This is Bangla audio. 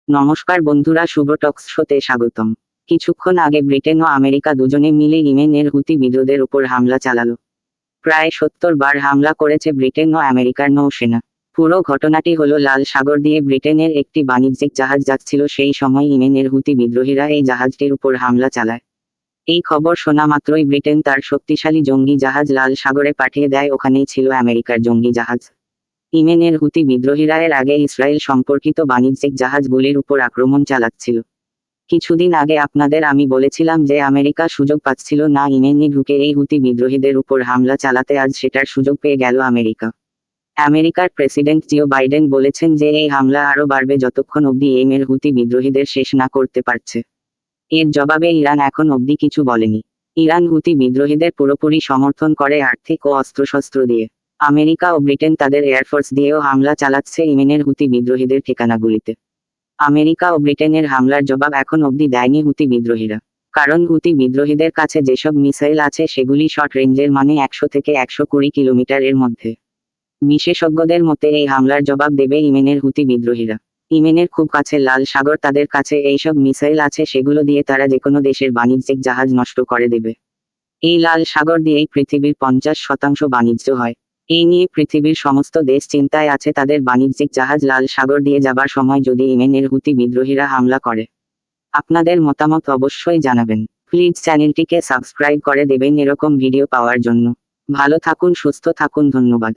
নমস্কার বন্ধুরা, শুভ টক্স শোতে স্বাগতম। কিছুক্ষণ আগে ব্রিটেন ও আমেরিকা দুজনে মিলে ইয়েমেনের হুতি বিদ্রোহীদের উপর হামলা চালালো। প্রায় 70 বার হামলা করেছে ব্রিটেন ও আমেরিকার নৌসেনা। পুরো ঘটনাটি হলো লাল সাগর দিয়ে ব্রিটেনের একটি বাণিজ্যিক জাহাজ যাচ্ছিল, সেই সময় ইয়েমেনের হুতি বিদ্রোহীরা এই জাহাজটির উপর হামলা চালায়। এই খবর শোনা মাত্রই ব্রিটেন তার শক্তিশালী জঙ্গি জাহাজ লাল সাগরে পাঠিয়ে দেয়। ওখানেই ছিল আমেরিকার জঙ্গি জাহাজ। ইয়েমেনের হুতি বিদ্রোহীরা এর আগে ইসরায়েল সম্পর্কিত বাণিজ্যিক জাহাজগুলির উপর আক্রমণ চালাচ্ছিল। কিছুদিন আগে আপনাদের আমি বলেছিলাম যে আমেরিকা সুযোগ পাচ্ছিল না ইয়েমেনে ঢুকে এই হুতি বিদ্রোহীদের উপর হামলা চালাতে। আজ সেটার সুযোগ পেয়ে গেল আমেরিকা। আমেরিকার প্রেসিডেন্ট জিও বাইডেন বলেছেন যে এই হামলা আরও বাড়বে যতক্ষণ অবধি ইয়েমেনের হুতি বিদ্রোহীদের শেষ না করতে পারছে। এর জবাবে ইরান এখন অবধি কিছু বলেনি। ইরান হুতি বিদ্রোহীদের পুরোপুরি সমর্থন করে আর্থিক ও অস্ত্রশস্ত্র দিয়ে। আমেরিকা ও ব্রিটেন তাদের এয়ারফোর্স দিয়েও হামলা চালাচ্ছে ইয়েমেনের হুতি বিদ্রোহীদের ঠিকানাগুলিতে। আমেরিকা ও ব্রিটেনের হামলার জবাব এখন অবধি দেয়নি হুতি বিদ্রোহীরা। কারণ হুতি বিদ্রোহীদের কাছে যেসব মিসাইল আছে সেগুলি শর্ট রেঞ্জের, মানে 100 থেকে 120 কিলোমিটার এর মধ্যে। বিশেষজ্ঞদের মতে এই হামলার জবাব দেবে ইয়েমেনের হুতি বিদ্রোহীরা। ইয়েমেনের খুব কাছে লাল সাগর, তাদের কাছে এইসব মিসাইল আছে, সেগুলো দিয়ে তারা যেকোনো দেশের বাণিজ্যিক জাহাজ নষ্ট করে দেবে। এই লাল সাগর দিয়েই পৃথিবীর 50% বাণিজ্য হয়। এই নিয়ে পৃথিবীর সমস্ত দেশ চিন্তায় আছে। তাদের বাণিজ্যিক জাহাজ লাল সাগর দিয়ে যাবার সময় যদি ইয়েমেনের হুতি বিদ্রোহীরা হামলা করে। আপনাদের মতামত অবশ্যই জানাবেন। প্লিজ চ্যানেলটিকে সাবস্ক্রাইব করে দেবেন এরকম ভিডিও পাওয়ার জন্য। ভালো থাকুন, সুস্থ থাকুন, ধন্যবাদ।